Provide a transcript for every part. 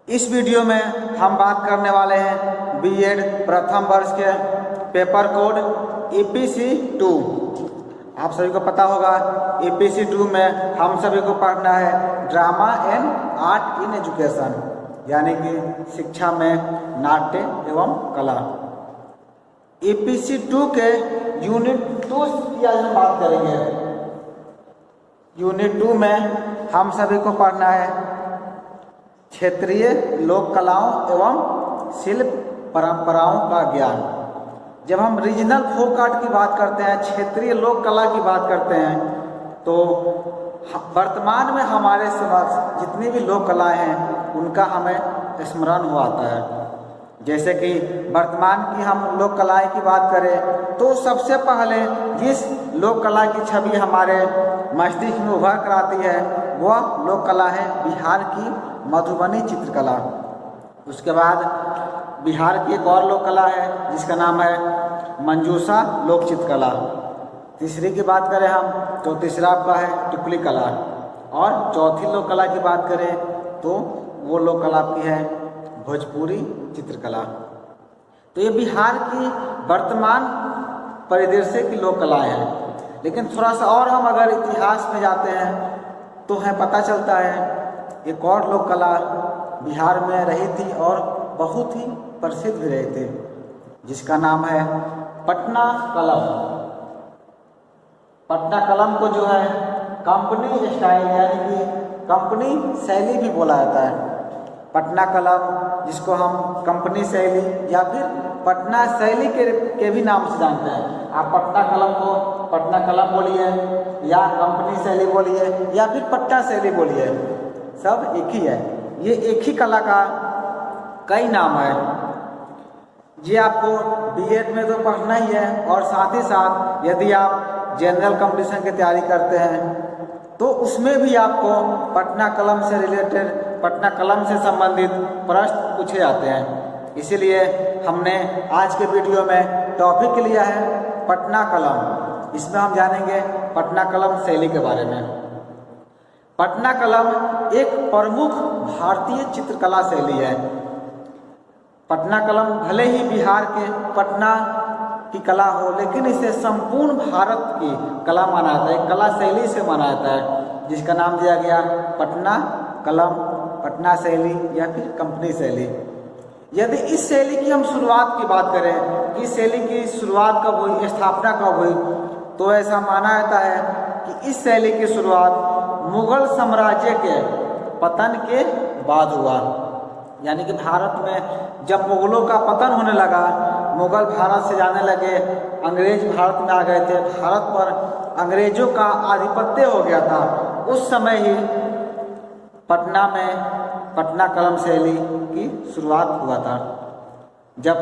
इस वीडियो में हम बात करने वाले हैं बीएड प्रथम वर्ष के पेपर कोड EPC 2। आप सभी को पता होगा EPC 2 में हम सभी को पढ़ना है drama and art in education, यानी कि शिक्षा में नाट्य एवं कला। EPC 2 के यूनिट 2 की आज हम बात करेंगे। यूनिट 2 में हम सभी को पढ़ना है क्षेत्रीय लोक कलाओं एवं शिल्प परंपराओं का ज्ञान। जब हम रीजनल फोक आर्ट की बात करते हैं, क्षेत्रीय लोक कला की बात करते हैं, तो वर्तमान में हमारे समक्ष जितनी भी लोक कलाएं हैं उनका हमें स्मरण हो आता है। जैसे कि वर्तमान की हम लोक कलाएं की बात करें तो सबसे पहले जिस लोक कला की छवि हमारे मस्तिष्क में उभर कर आती है वह लोक कला है बिहार की मधुबनी चित्रकला। उसके बाद बिहार की एक और लोक कला है जिसका नाम है मंजूषा लोक चित्रकला। तीसरी की बात करें हम तो तीसरा आपका है टुकली कला, और चौथी लोक कला की बात करें तो वो लोक कला आपकी है भोजपुरी चित्रकला। तो ये बिहार की वर्तमान परिदृश्य की लोक कलाएँ हैं। लेकिन थोड़ा सा और हम अगर इतिहास में जाते हैं तो हमें पता चलता है एक और लोक कला बिहार में रही थी और बहुत ही प्रसिद्ध भी रहे थे, जिसका नाम है पटना कलम। पटना कलम को जो है कंपनी स्टाइल यानी कि कंपनी शैली भी बोला जाता है। पटना कलम जिसको हम कंपनी शैली या फिर पटना शैली के भी नाम से जानते हैं। आप पटना कलम को पटना कलम बोलिए या कंपनी शैली बोलिए या फिर पटना शैली बोलिए, सब एक ही है। ये एक ही कला का कई नाम है। ये आपको बीएड में तो पढ़ना ही है, और साथ ही साथ यदि आप जनरल कंपटीशन की तैयारी करते हैं तो उसमें भी आपको पटना कलम से रिलेटेड, पटना कलम से संबंधित प्रश्न पूछे जाते हैं। इसीलिए हमने आज के वीडियो में टॉपिक लिया है पटना कलम। इसमें हम जानेंगे पटना कलम शैली के बारे में। पटना कलम एक प्रमुख भारतीय चित्रकला शैली है। पटना कलम भले ही बिहार के पटना की कला हो, लेकिन इसे संपूर्ण भारत की कला माना जाता है, कला शैली से माना जाता है, जिसका नाम दिया गया पटना कलम, पटना शैली या फिर कंपनी शैली। यदि इस शैली की हम शुरुआत की बात करें कि इस शैली की शुरुआत कब हुई, स्थापना कब हुई, तो ऐसा माना जाता है कि इस शैली की शुरुआत मुगल साम्राज्य के पतन के बाद हुआ। यानी कि भारत में जब मुगलों का पतन होने लगा, मुगल भारत से जाने लगे, अंग्रेज भारत में आ गए थे, भारत पर अंग्रेजों का आधिपत्य हो गया था, उस समय ही पटना में पटना कलम शैली की शुरुआत हुआ था। जब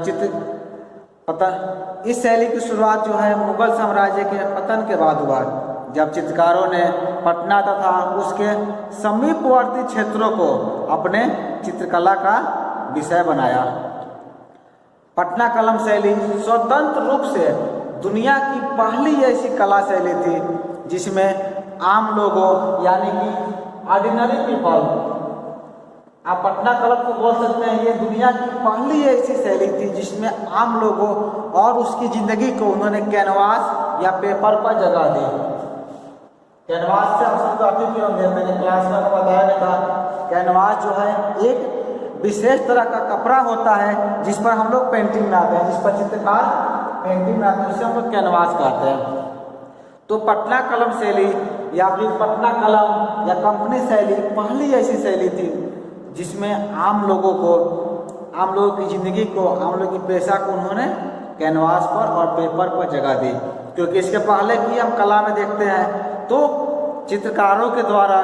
इस शैली की शुरुआत जो है मुगल साम्राज्य के पतन के बाद हुआ, जब चित्रकारों ने पटना तथा उसके समीपवर्ती क्षेत्रों को अपने चित्रकला का विषय बनाया। पटना कलम शैली स्वतंत्र रूप से दुनिया की पहली ऐसी कला शैली थी जिसमें आम लोगों यानी कि ऑर्डिनरी पीपल, आप पटना कलम को बोल सकते हैं, ये दुनिया की पहली ऐसी शैली थी जिसमें आम लोगों और उसकी ज़िंदगी को उन्होंने कैनवास या पेपर पर जगह दी। कैनवास से हम सब काफ़ी भी होंगे, मैंने क्लास में बताया नहीं था। कैनवास जो है एक विशेष तरह का कपड़ा होता है जिस पर हम लोग पेंटिंग बनाते हैं, जिस पर चित्रकार पेंटिंग बनाते हैं, उसे हम लोग कैनवास कहते हैं। तो पटना कलम शैली या फिर पटना कलम या कंपनी शैली पहली ऐसी शैली थी जिसमें आम लोगों की ज़िंदगी को, आम लोगों की पेशा को उन्होंने कैनवास पर और पेपर पर जगह दी। क्योंकि इसके पहले की हम कला में देखते हैं तो चित्रकारों के द्वारा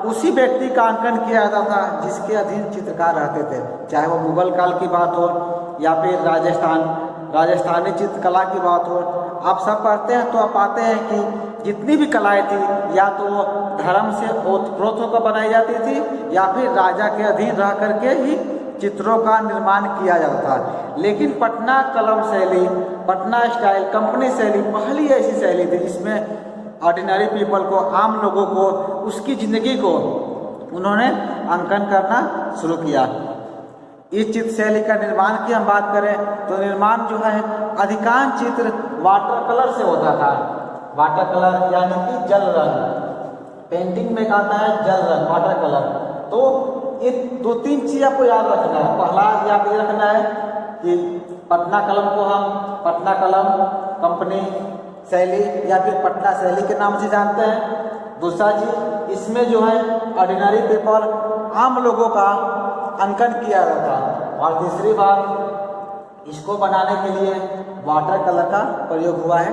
उसी व्यक्ति का अंकन किया जाता था जिसके अधीन चित्रकार रहते थे, चाहे वो मुगल काल की बात हो या फिर राजस्थानी चित्रकला की बात हो। आप सब पढ़ते हैं तो आप पाते हैं कि जितनी भी कलाएं थी या तो वो धर्म से ओतप्रोत होकर बनाई जाती थी या फिर राजा के अधीन रह करके ही चित्रों का निर्माण किया जाता था। लेकिन पटना कलम शैली, पटना स्टाइल, कंपनी शैली पहली ऐसी शैली थी जिसमें ऑर्डिनरी पीपल को, आम लोगों को, उसकी ज़िंदगी को उन्होंने अंकन करना शुरू किया। इस चित्र शैली का निर्माण की हम बात करें तो निर्माण जो है अधिकांश चित्र वाटर कलर से होता था। वाटर कलर यानी कि जल रंग, पेंटिंग में आता है जल रंग, वाटर कलर। तो ये 2-3 चीज आपको याद रखना है। पहला याद ये रखना है कि पटना कलम को हम पटना कलम कंपनी शैली या फिर पटना शैली के नाम से जानते हैं। दूसरा चीज, इसमें जो है ऑर्डिनरी पेपर, आम लोगों का अंकन किया जाता है। और तीसरी बात, इसको बनाने के लिए वाटर कलर का प्रयोग हुआ है,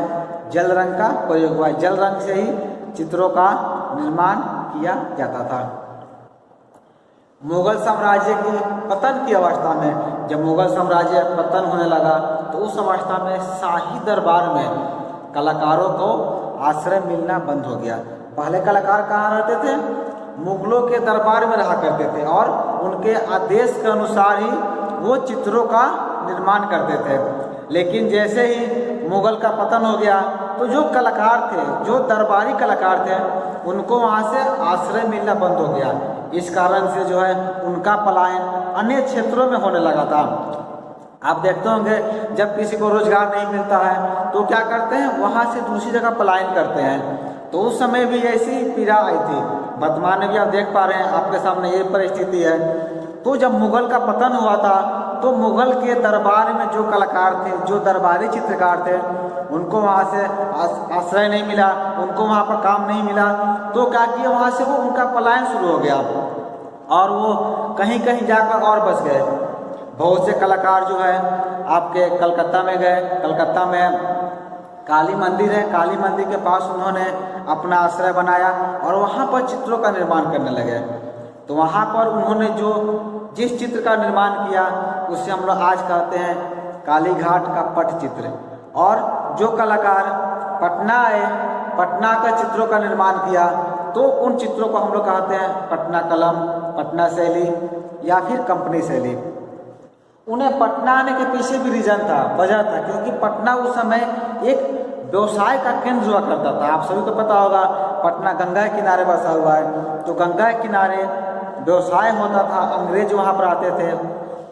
जल रंग का प्रयोग हुआ है। जल रंग से ही चित्रों का निर्माण किया जाता था। मुगल साम्राज्य की पतन की अवस्था में, जब मुगल साम्राज्य पतन होने लगा तो उस अवस्था में शाही दरबार में कलाकारों को आश्रय मिलना बंद हो गया। पहले कलाकार कहाँ रहते थे? मुगलों के दरबार में रहा करते थे और उनके आदेश के अनुसार ही वो चित्रों का निर्माण करते थे। लेकिन जैसे ही मुगल का पतन हो गया तो जो कलाकार थे, जो दरबारी कलाकार थे, उनको वहाँ से आश्रय मिलना बंद हो गया। इस कारण से जो है उनका पलायन अन्य क्षेत्रों में होने लगा था। आप देखते होंगे जब किसी को रोजगार नहीं मिलता है तो क्या करते हैं, वहाँ से दूसरी जगह पलायन करते हैं। तो उस समय भी ऐसी पीड़ा आई थी। वर्तमान में भी आप देख पा रहे हैं, आपके सामने ये परिस्थिति है। तो जब मुगल का पतन हुआ था तो मुगल के दरबार में जो कलाकार थे, जो दरबारी चित्रकार थे, उनको वहाँ से आश्रय नहीं मिला, उनको वहाँ पर काम नहीं मिला। तो क्या किया, वहाँ से वो उनका पलायन शुरू हो गया और वो कहीं कहीं जाकर और बस गए। बहुत से कलाकार जो है आपके कलकत्ता में गए। कलकत्ता में काली मंदिर है, काली मंदिर के पास उन्होंने अपना आश्रय बनाया और वहाँ पर चित्रों का निर्माण करने लगे। तो वहाँ पर उन्होंने जिस चित्र का निर्माण किया उसे हम लोग आज कहते हैं काली घाट का पट चित्र। और जो कलाकार पटना आए, पटना का चित्रों का निर्माण किया, तो उन चित्रों को हम लोग कहते हैं पटना कलम, पटना शैली या फिर कंपनी शैली। उन्हें पटना आने के पीछे भी रीजन था, वजह था, क्योंकि पटना उस समय एक व्यवसाय का केंद्र हुआ करता था। आप सभी को पता होगा पटना गंगा के किनारे बसा हुआ है। तो गंगा के किनारे व्यवसाय होता था, अंग्रेज वहाँ पर आते थे,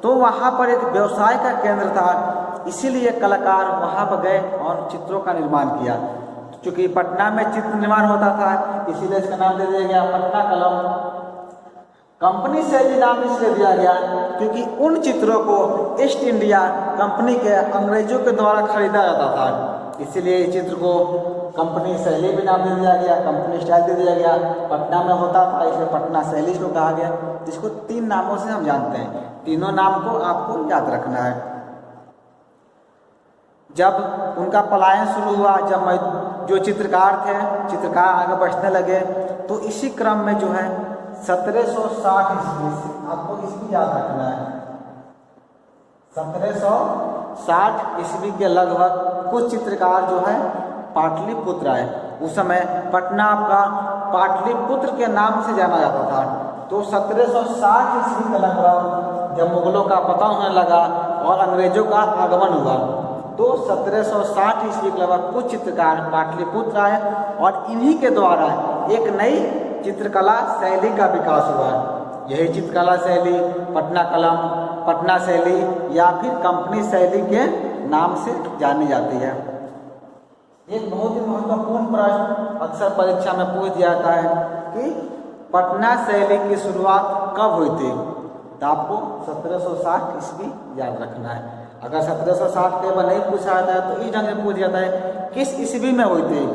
तो वहाँ पर एक व्यवसाय का केंद्र था। इसीलिए कलाकार वहाँ पर गए और चित्रों का निर्माण किया। चूँकि पटना में चित्र निर्माण होता था इसीलिए इसका नाम दे दिया गया पटना कलम। कंपनी शैली नाम इसलिए दिया गया क्योंकि उन चित्रों को ईस्ट इंडिया कंपनी के अंग्रेजों के द्वारा खरीदा जाता था। इसीलिए इस चित्र को कंपनी शैली भी नाम दे दिया गया, कंपनी स्टाइल दे दिया गया। पटना में होता था इसलिए पटना शैली इसको कहा गया, जिसको 3 नामों से हम जानते हैं। तीनों नाम को आपको याद रखना है। जब उनका पलायन शुरू हुआ, जब जो चित्रकार थे, चित्रकार आगे बढ़ने लगे, तो इसी क्रम में जो है 1760 ईस्वी, आपको इसकी याद रखना है, 1760 ईस्वी के लगभग कुछ चित्रकार जो है पाटलिपुत्र आए। उस समय पटना आपका पाटलिपुत्र के नाम से जाना जाता था। तो 1760 ईस्वी के लगभग जब मुगलों का पतन होने लगा और अंग्रेजों का आगमन हुआ, तो 1760 ईस्वी के लगभग कुछ चित्रकार पाटलिपुत्र आए और इन्हीं के द्वारा एक नई चित्रकला शैली का विकास हुआ। यही चित्रकला शैली पटना कलम, पटना शैली या फिर कंपनी शैली के नाम से जानी जाती है। एक बहुत ही महत्वपूर्ण प्रश्न अक्सर परीक्षा में पूछ दिया जाता है कि पटना शैली की शुरुआत कब हुई थी? तो आपको 1760 ईस्वी याद रखना है। अगर 1760 के बाद नहीं पूछा जाता है तो इस ढंग से पूछ जाता है किस ईस्वी में हुई थी,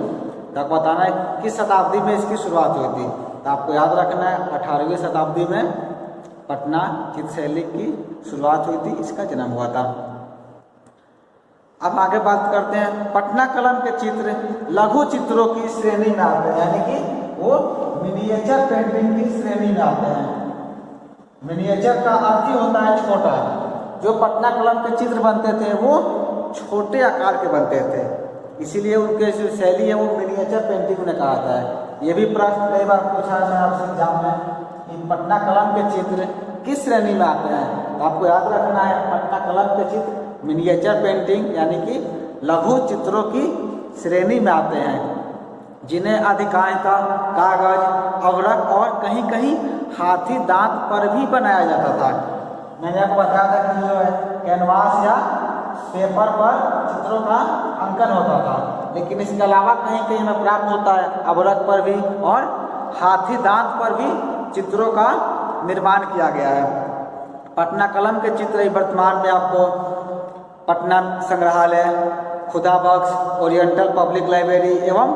तब बताना है किस शताब्दी में इसकी शुरुआत हुई थी। तो आपको याद रखना है 18वीं शताब्दी में पटना चित्र शैली की शुरुआत हुई थी, इसका जन्म हुआ था। अब आगे बात करते हैं, पटना कलम के चित्र लघु चित्रों की श्रेणी में आते हैं, यानी कि वो मिनिएचर पेंटिंग की श्रेणी में आते हैं। मिनिएचर का अर्थ ही होता है छोटा। जो पटना कलम के चित्र बनते थे वो छोटे आकार के बनते थे, इसीलिए उनके जो शैली है वो मिनिएचर पेंटिंग उन्हें कहा जाता है। ये भी प्रश्न कई बार पूछा है आपसे एग्जाम में कि पटना कलम के चित्र किस श्रेणी में आते हैं। तो आपको याद रखना है पटना कलम के चित्र मिनिएचर पेंटिंग यानी कि लघु चित्रों की श्रेणी में आते हैं, जिन्हें अधिकांशतः कागज, अवरक और कहीं कहीं हाथी दांत पर भी बनाया जाता था। मैंने आपको बताया था कि जो है कैनवास या पेपर पर चित्रों का अंकन होता था, लेकिन इसके अलावा कहीं कहीं हमें प्राप्त होता है अबरक पर भी और हाथी दांत पर भी चित्रों का निर्माण किया गया है। पटना कलम के चित्र वर्तमान में आपको पटना संग्रहालय, खुदा बख्श, ओरिएंटल पब्लिक लाइब्रेरी एवं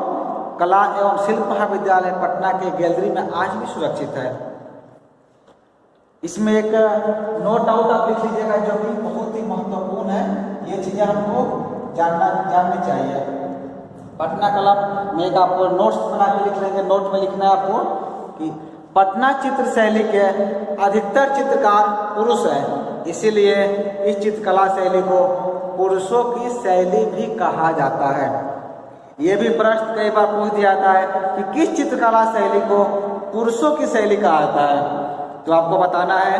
कला एवं शिल्प महाविद्यालय पटना के गैलरी में आज भी सुरक्षित है। इसमें एक नोट आउट आप लिख लीजिएगा जो कि बहुत ही महत्वपूर्ण है, ये चीज़ें हमको जाननी चाहिए। पटना कलम में एक आपको नोट्स बना के लिख लेंगे। नोट में लिखना है आपको कि पटना चित्र शैली के अधिकतर चित्रकार पुरुष हैं, इसीलिए इस चित्रकला शैली को पुरुषों की शैली भी कहा जाता है। ये भी प्रश्न कई बार पूछ दिया जाता है कि किस चित्रकला शैली को पुरुषों की शैली कहा जाता है, तो आपको बताना है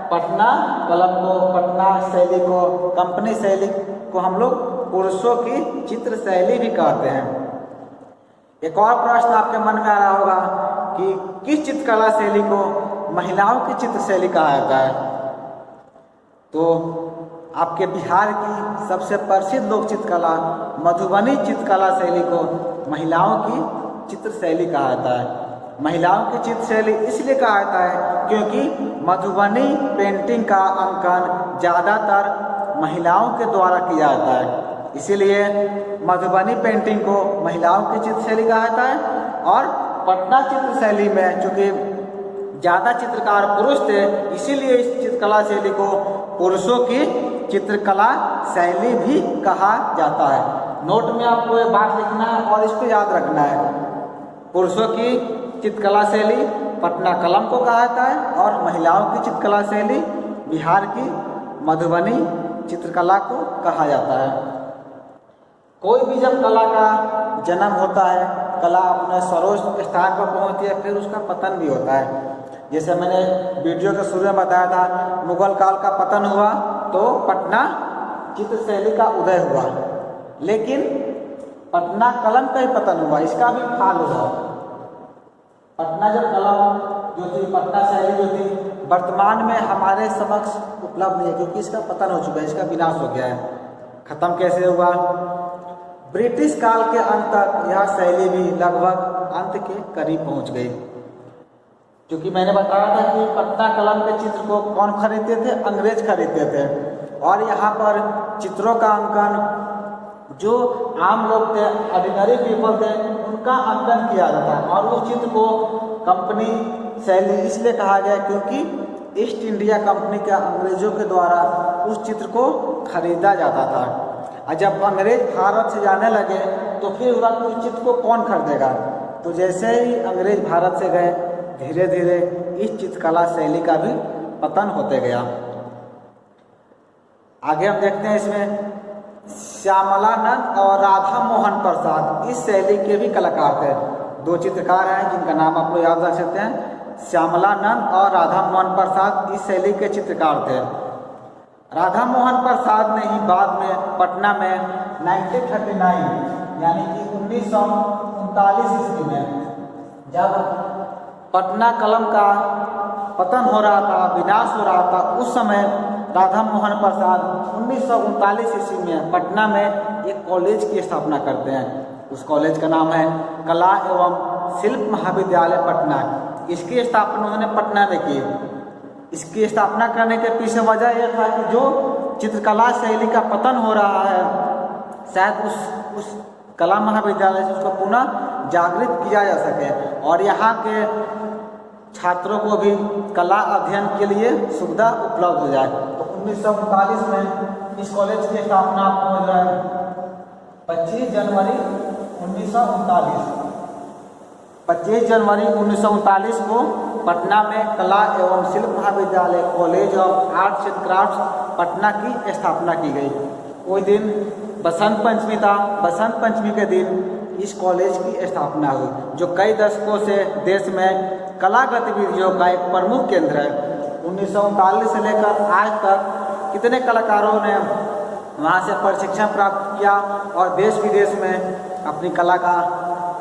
पटना कलम को, पटना शैली को, कंपनी शैली को हम लोग पुरुषों की चित्र शैली भी कहते हैं। एक और प्रश्न आपके मन में आ रहा होगा कि किस चित्रकला शैली को महिलाओं की चित्र शैली कहा जाता है, तो आपके बिहार की सबसे प्रसिद्ध लोक चित्रकला मधुबनी चित्रकला शैली को महिलाओं की चित्र शैली कहा जाता है। महिलाओं की चित्र शैली इसलिए कहा जाता है क्योंकि मधुबनी पेंटिंग का अंकन ज़्यादातर महिलाओं के द्वारा किया जाता है, इसीलिए मधुबनी पेंटिंग को महिलाओं की चित्र शैली कहा जाता है। और पटना चित्र शैली में चूँकि ज़्यादा चित्रकार पुरुष थे, इसीलिए इस चित्रकला शैली को पुरुषों की चित्रकला शैली भी कहा जाता है। नोट में आपको ये बात लिखना है और इसको याद रखना है। पुरुषों की चित्रकला शैली पटना कलम को कहा जाता है और महिलाओं की चित्रकला शैली बिहार की मधुबनी चित्रकला को कहा जाता है। कोई भी जब कला का जन्म होता है, कला अपने सर्वोच्च स्थान पर पहुंचती है, फिर उसका पतन भी होता है। जैसे मैंने वीडियो के शुरू में बताया था, मुगल काल का पतन हुआ तो पटना चित्र शैली का उदय हुआ, लेकिन पटना कलम का ही पतन हुआ, इसका भी फाल हुआ। पटना जब कलम जो थी, पटना शैली जो थी, वर्तमान में हमारे समक्ष उपलब्ध नहीं है क्योंकि इसका पतन हो चुका है, इसका विनाश हो गया है। खत्म कैसे हुआ? ब्रिटिश काल के अंत तक यह शैली भी लगभग अंत के करीब पहुंच गई। क्योंकि मैंने बताया था कि पटना कलम के चित्र को कौन खरीदते थे? अंग्रेज खरीदते थे, और यहाँ पर चित्रों का अंकन जो आम लोग थे, ऑर्डिनरी पीपल थे, उनका अंकन किया जाता है। और उस चित्र को कंपनी शैली इसलिए कहा गया क्योंकि ईस्ट इंडिया कंपनी के अंग्रेजों के द्वारा उस चित्र को खरीदा जाता था। और जब अंग्रेज भारत से जाने लगे तो फिर उस चित्र को कौन खरीदेगा? तो जैसे ही अंग्रेज भारत से गए, धीरे धीरे इस चित्रकला शैली का भी पतन होते गया। आगे हम देखते हैं इसमें श्यामलानंद और राधा मोहन प्रसाद इस शैली के भी कलाकार थे। दो चित्रकार हैं जिनका नाम आप लोग याद रख सकते हैं, श्यामलानंद और राधा मोहन प्रसाद इस शैली के चित्रकार थे। राधा मोहन प्रसाद ने ही बाद में पटना में 1939 यानी कि 1939 ईस्वी में जब पटना कलम का पतन हो रहा था, विनाश हो रहा था, उस समय राधा मोहन प्रसाद 1939 ईस्वी में पटना में एक कॉलेज की स्थापना करते हैं। उस कॉलेज का नाम है कला एवं शिल्प महाविद्यालय पटना। इसकी स्थापना उन्होंने पटना में की। इसकी स्थापना करने के पीछे वजह यह था कि जो चित्रकला शैली का पतन हो रहा है, शायद उस कला महाविद्यालय से उसको पुनः जागृत किया जा सके और यहाँ के छात्रों को भी कला अध्ययन के लिए सुविधा उपलब्ध हो जाए। तो 1939 में इस कॉलेज की स्थापना हो जाए 25 जनवरी 1939 को पटना में कला एवं शिल्प महाविद्यालय college of arts and crafts Patna की स्थापना की गई। कोई दिन बसंत पंचमी था। बसंत पंचमी के दिन इस कॉलेज की स्थापना हुई, जो कई दशकों से देश में कला गतिविधियों का एक प्रमुख केंद्र है। 1939 से लेकर आज तक कितने कलाकारों ने वहाँ से प्रशिक्षण प्राप्त किया और देश विदेश में अपनी कला का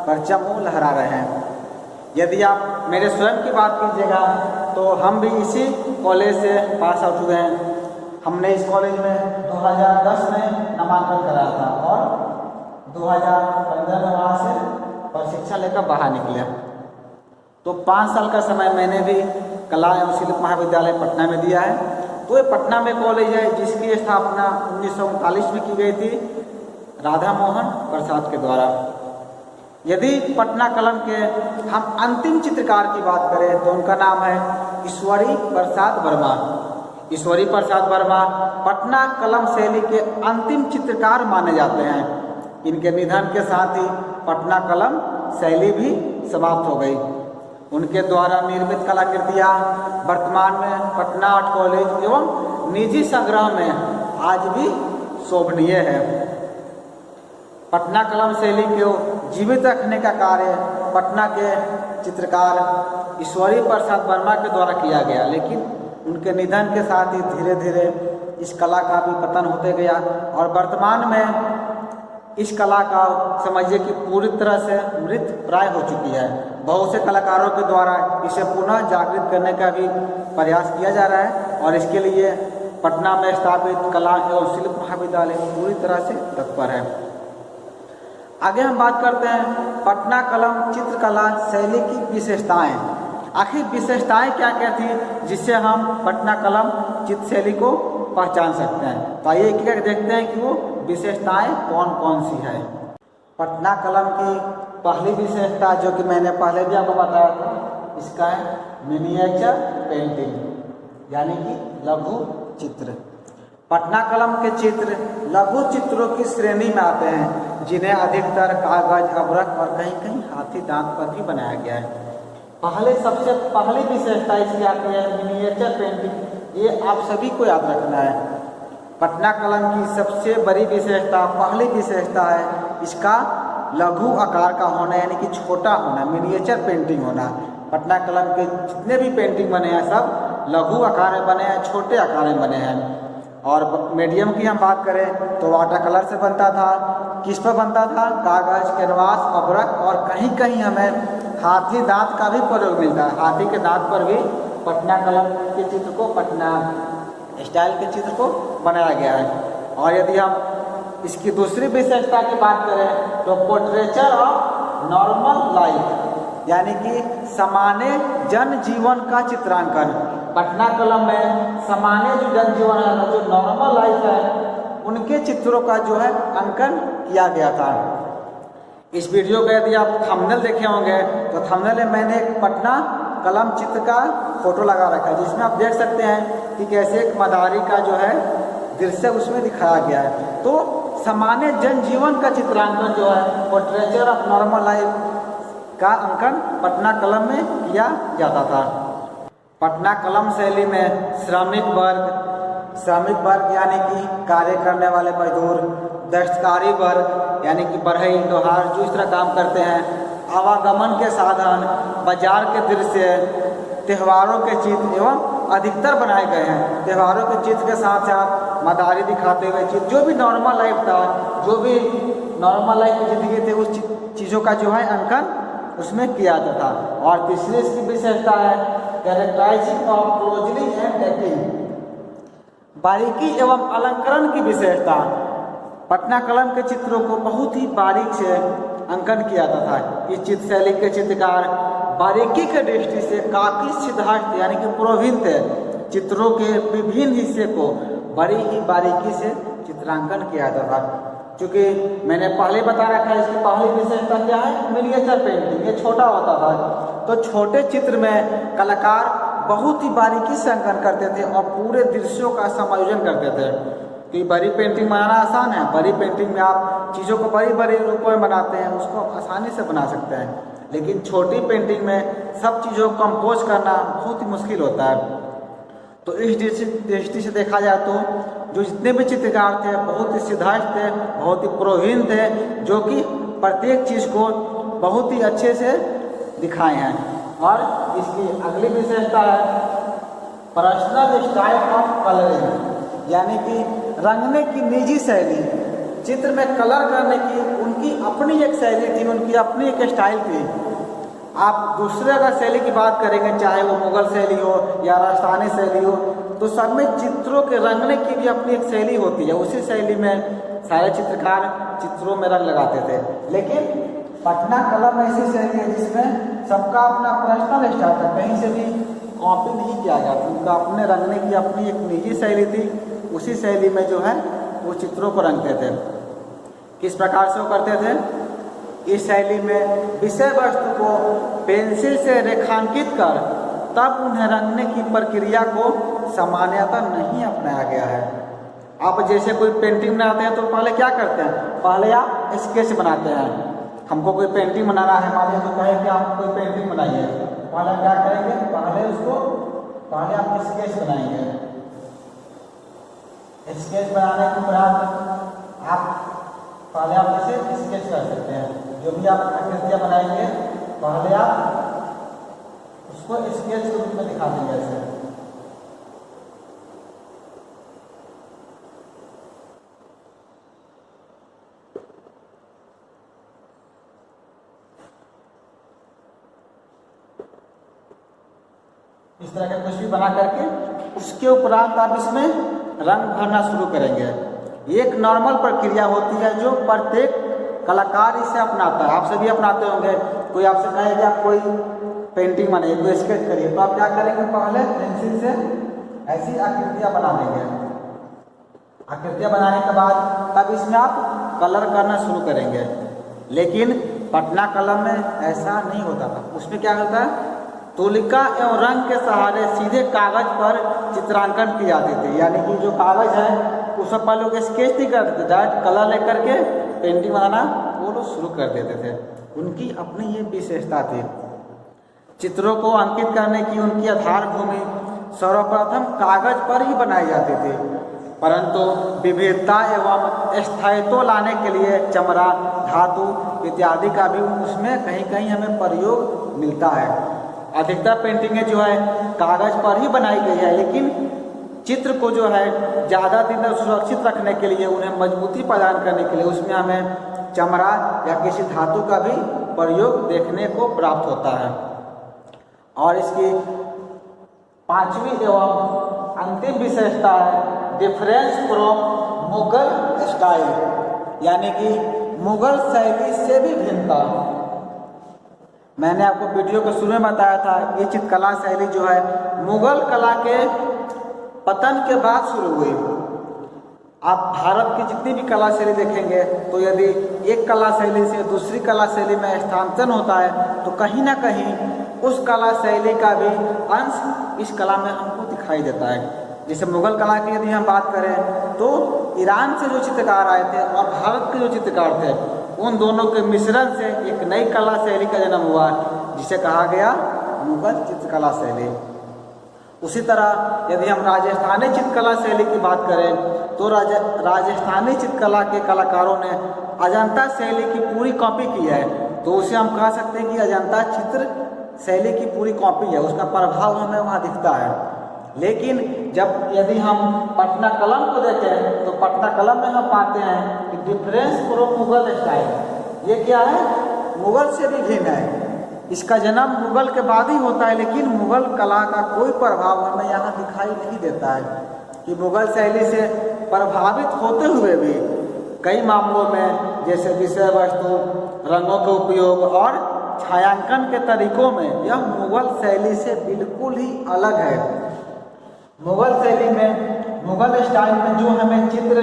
परचम लहरा रहे हैं। यदि आप मेरे स्वयं की बात कीजिएगा तो हम भी इसी कॉलेज से पास आउट हुए हैं। हमने इस कॉलेज में 2010 में नामांकन कराया था और 2015 में वहाँ से प्रशिक्षण लेकर बाहर निकले। तो 5 साल का समय मैंने भी कला एवं शिल्प महाविद्यालय पटना में दिया है। तो ये पटना में कॉलेज है जिसकी स्थापना 1939 में की गई थी राधा मोहन प्रसाद के द्वारा। यदि पटना कलम के हम अंतिम चित्रकार की बात करें तो उनका नाम है ईश्वरी प्रसाद वर्मा। ईश्वरी प्रसाद वर्मा पटना कलम शैली के अंतिम चित्रकार माने जाते हैं। इनके निधन के साथ ही पटना कलम शैली भी समाप्त हो गई। उनके द्वारा निर्मित कलाकृतियाँ वर्तमान में पटना आर्ट कॉलेज एवं निजी संग्रह में आज भी शोभनीय है। पटना कलम शैली को जीवित रखने का कार्य पटना के चित्रकार ईश्वरी प्रसाद वर्मा के द्वारा किया गया, लेकिन उनके निधन के साथ ही धीरे धीरे इस कला का भी पतन होते गया और वर्तमान में इस कला का समझिए कि पूरी तरह से मृत प्राय हो चुकी है। बहुत से कलाकारों के द्वारा इसे पुनः जागृत करने का भी प्रयास किया जा रहा है और इसके लिए पटना में स्थापित कला एवं शिल्प महाविद्यालय पूरी तरह से तत्पर है। आगे हम बात करते हैं पटना कलम चित्रकला शैली की विशेषताएं। आखिर विशेषताएं क्या क्या थी जिससे हम पटना कलम चित्र शैली को पहचान सकते हैं। तो आइए एक एक देखते हैं कि वो विशेषताएं कौन कौन सी है। पटना कलम की पहली विशेषता जो कि मैंने पहले भी आपको बताया था, इसका है मिनिएचर पेंटिंग, यानी कि लघु चित्र। पटना कलम के चित्र लघु चित्रों की श्रेणी में आते हैं, जिन्हें अधिकतर कागज, अभ्रक और कहीं कहीं हाथी दांत पर भी बनाया गया है। सबसे पहली विशेषता इसकी आती है मिनिएचर पेंटिंग। ये आप सभी को याद रखना है। पटना कलम की सबसे बड़ी विशेषता, पहली विशेषता है इसका लघु आकार का होना, यानी कि छोटा होना, मिनिएचर पेंटिंग होना। पटना कलम के जितने भी पेंटिंग बने हैं सब लघु आकार में बने हैं, छोटे आकार में बने हैं। और मीडियम की हम बात करें तो वाटर कलर से बनता था। किस पर बनता था? कागज, कैनवास, अभ्रक और कहीं कहीं हमें हाथी दांत का भी प्रयोग मिलता है। हाथी के दांत पर भी पटना कलम के चित्र को, पटना स्टाइल के चित्र को बनाया गया है। और यदि हम इसकी दूसरी विशेषता की बात करें तो पोर्ट्रेचर ऑफ नॉर्मल लाइफ, यानी कि सामान्य जनजीवन का चित्रांकन। पटना कलम में सामान्य जो जनजीवन है, जो नॉर्मल लाइफ है, उनके चित्रों का जो है अंकन किया गया था। इस वीडियो का यदि आप थंबनेल देखे होंगे तो थंबनेल में मैंने एक पटना कलम चित्र का फोटो लगा रखा है, जिसमें आप देख सकते हैं कि कैसे एक मदारी का जो है दृश्य उसमें दिखाया गया है। तो सामान्य जनजीवन का चित्रांकन जो है, पोर्ट्रेचर ऑफ नॉर्मल लाइफ का अंकन पटना कलम में किया जाता था। पटना कलम शैली में श्रमिक वर्ग यानी कि कार्य करने वाले मजदूर, दस्तकारी वर्ग यानी कि बढ़ई, लोहार जो इस तरह काम करते हैं, आवागमन के साधन, बाजार के दृश्य, त्योहारों के चित्र एवं अधिकतर बनाए गए हैं। त्योहारों के चित्र के साथ साथ मदारी दिखाते हुए चित्र, जो भी नॉर्मल लाइफ था, जो भी नॉर्मल लाइफ की जिंदगी थी, उस चीज़ों का जो है अंकन उसमें किया जाता था। और तीसरी इसकी विशेषता है characterising of closely and dating, बारीकी एवं अलंकरण की विशेषता। पटना कलम के चित्रों को बहुत ही बारीक से अंकन किया जाता था। इस चित्र शैली के चित्रकार बारीकी के दृष्टि से काफी सिद्धार्थ यानी कि प्रवीण थे। चित्रों के विभिन्न हिस्से को बड़ी ही बारीकी से चित्रांकन किया जाता था। क्योंकि मैंने पहले बता रखा है, इसकी पहली विशेषता क्या है? Miniature painting. ये छोटा होता था, तो छोटे चित्र में कलाकार बहुत ही बारीकी से अंकन करते थे और पूरे दृश्यों का समायोजन करते थे। कि बड़ी पेंटिंग बनाना आसान है, बड़ी पेंटिंग में आप चीज़ों को बड़ी बड़ी रूपों में बनाते हैं, उसको आसानी से बना सकते हैं। लेकिन छोटी पेंटिंग में सब चीज़ों को कंपोज करना बहुत ही मुश्किल होता है। तो इस दृष्टि से देखा जाए तो जो जितने भी चित्रकार थे बहुत ही सिद्धार्थ थे, बहुत ही प्रवीण थे, जो कि प्रत्येक चीज़ को बहुत ही अच्छे से दिखाए हैं। और इसकी अगली विशेषता है पर्सनल स्टाइल ऑफ कलरिंग, यानी कि रंगने की निजी शैली। चित्र में कलर करने की उनकी अपनी एक शैली थी, उनकी अपनी एक स्टाइल थी। आप दूसरे अगर शैली की बात करेंगे, चाहे वो मुगल शैली हो या राजस्थानी शैली हो, तो सब में चित्रों के रंगने की भी अपनी एक शैली होती है। उसी शैली में सारे चित्रकार चित्रों में रंग लगाते थे। लेकिन पटना कलम ऐसी शैली है जिसमें सबका अपना पर्सनल स्टाइल था, कहीं से भी कॉपी नहीं किया गया। उनका अपने रंगने की अपनी एक निजी शैली थी। उसी शैली में जो है वो चित्रों को रंगते थे। किस प्रकार से वो करते थे? इस शैली में विषय वस्तु को पेंसिल से रेखांकित कर तब उन्हें रंगने की प्रक्रिया को सामान्यतः नहीं अपनाया गया है। आप जैसे कोई पेंटिंग बनाते हैं तो पहले क्या करते हैं? पहले आप स्केच बनाते हैं। हमको कोई पेंटिंग बनाना है, मान लीजिए तो कहें कि आप कोई पेंटिंग बनाइए, पहले क्या करेंगे? पहले आप स्केच बनाएंगे। स्केच बनाने के उपरांत आप पहले आप इसे स्केच कर सकते हैं। जो भी आप आकृतियाँ बनाएंगे पहले आप उसको स्केच के रूप में दिखा देंगे ऐसे। इस तरह का कुछ भी बना करके उसके उपरांत आप इसमें रंग भरना शुरू करेंगे। ये एक नॉर्मल प्रक्रिया होती है जो प्रत्येक कलाकार इसे अपनाता है। आप सभी अपनाते होंगे। कोई आपसे कहे कि आप कोई पेंटिंग बनाइए, कोई स्केच करिए, तो आप क्या करेंगे? पहले पेंसिल से ऐसी आकृतियाँ बना देंगे। आकृतियाँ बनाने के बाद तब इसमें आप कलर करना शुरू करेंगे। लेकिन पटना कलम में ऐसा नहीं होता था। उसमें क्या होता है? तुलिका एवं रंग के सहारे सीधे कागज पर चित्रांकन की जाती थी। यानी कि जो कागज है उस पर लोग स्केच नहीं करते थे, डायरेक्ट कलर लेकर के पेंटिंग बनाना वो लोग शुरू कर देते थे। उनकी अपनी ये विशेषता थी। चित्रों को अंकित करने की उनकी आधार भूमि सर्वप्रथम कागज पर ही बनाई जाती थी, परंतु विविधता एवं स्थायित्व लाने के लिए चमड़ा, धातु इत्यादि का भी उसमें कहीं कहीं हमें प्रयोग मिलता है। अधिकतर पेंटिंगें जो है कागज पर ही बनाई गई है, लेकिन चित्र को जो है ज़्यादा दिन तक सुरक्षित रखने के लिए, उन्हें मजबूती प्रदान करने के लिए उसमें हमें चमड़ा या किसी धातु का भी प्रयोग देखने को प्राप्त होता है। और इसकी पांचवी एवं अंतिम विशेषता है डिफरेंस फ्रॉम मुगल स्टाइल, यानी कि मुगल शैली से भी भिन्नता। मैंने आपको वीडियो के शुरू में बताया था ये चित्रकला शैली जो है मुगल कला के पतन के बाद शुरू हुई। आप भारत की जितनी भी कला शैली देखेंगे तो यदि एक कला शैली से दूसरी कला शैली में स्थानांतरण होता है तो कहीं ना कहीं उस कला शैली का भी अंश इस कला में हमको दिखाई देता है। जैसे मुगल कला की यदि हम बात करें तो ईरान से जो चित्रकार आए थे और भारत के जो चित्रकार थे उन दोनों के मिश्रण से एक नई कला शैली का जन्म हुआ जिसे कहा गया मुगल चित्रकला शैली। उसी तरह यदि हम राजस्थानी चित्रकला शैली की बात करें तो राजस्थानी चित्रकला के कलाकारों ने अजंता शैली की पूरी कॉपी की है, तो उसे हम कह सकते हैं कि अजंता चित्र शैली की पूरी कॉपी है, उसका प्रभाव हमें वहाँ दिखता है। लेकिन जब यदि हम पटना कलम को देखें तो पटना कलम में हम पाते हैं कि डिफरेंस फ्रॉम मुगल स्टाइल। ये क्या है? मुगल से भी भिन्न है। इसका जन्म मुगल के बाद ही होता है, लेकिन मुगल कला का कोई प्रभाव हमें यहाँ दिखाई नहीं देता है कि मुगल शैली से प्रभावित होते हुए भी कई मामलों में जैसे विषय वस्तु, रंगों के उपयोग और छायांकन के तरीकों में यह मुगल शैली से बिल्कुल ही अलग है। मुगल शैली में, मुगल स्टाइल में जो हमें चित्र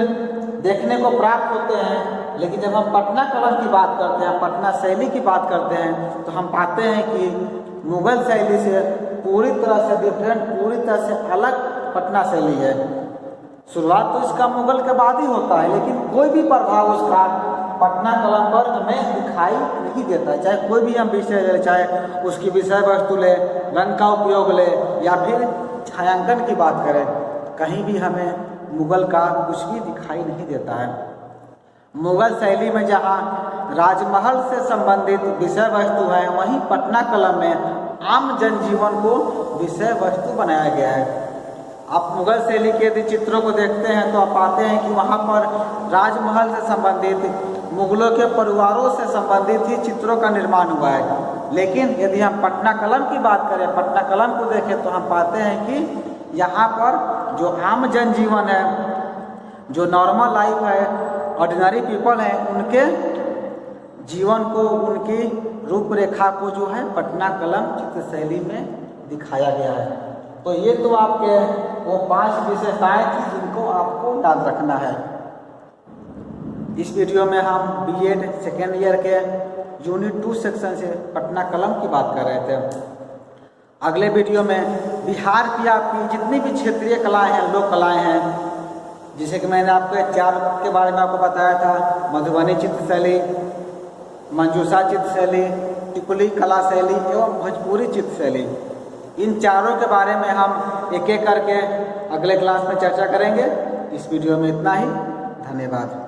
देखने को प्राप्त होते हैं, लेकिन जब हम पटना कलम की बात करते हैं, पटना शैली की बात करते हैं तो हम पाते हैं कि मुगल शैली से पूरी तरह से डिफरेंट, पूरी तरह से अलग पटना शैली है। शुरुआत तो इसका मुगल के बाद ही होता है, लेकिन कोई भी प्रभाव उसका पटना कलम पर हमें दिखाई नहीं देता है। चाहे कोई भी हम विषय ले, चाहे उसकी विषय वस्तु ले, रंग का उपयोग ले या फिर छायांकन की बात करें, कहीं भी हमें मुगल का कुछ भी दिखाई नहीं देता है। मुगल शैली में जहाँ राजमहल से संबंधित विषय वस्तु है, वहीं पटना कलम में आम जनजीवन को विषय वस्तु बनाया गया है। आप मुगल शैली के यदि चित्रों को देखते हैं तो आप पाते हैं कि वहाँ पर राजमहल से संबंधित, मुगलों के परिवारों से संबंधित ही चित्रों का निर्माण हुआ है। लेकिन यदि हम पटना कलम की बात करें, पटना कलम को देखें तो हम पाते हैं कि यहाँ पर जो आम जनजीवन है, जो नॉर्मल लाइफ है, ऑर्डिनरी पीपल हैं, उनके जीवन को, उनकी रूपरेखा को जो है पटना कलम चित्र शैली में दिखाया गया है। तो ये तो आपके वो 5 विशेषताएं थी जिनको आपको याद रखना है। इस वीडियो में हम बीएड सेकेंड ईयर के यूनिट 2 सेक्शन से पटना कलम की बात कर रहे थे। अगले वीडियो में बिहार की आपकी जितनी भी क्षेत्रीय कलाएं हैं, लोक कलाएं हैं, जैसे कि मैंने आपको 4 के बारे में आपको बताया था, मधुबनी चित्रशैली, मंजूषा चित्रशैली, टिकुली कला शैली एवं भोजपुरी चित्रशैली, इन चारों के बारे में हम एक एक करके अगले क्लास में चर्चा करेंगे। इस वीडियो में इतना ही। धन्यवाद।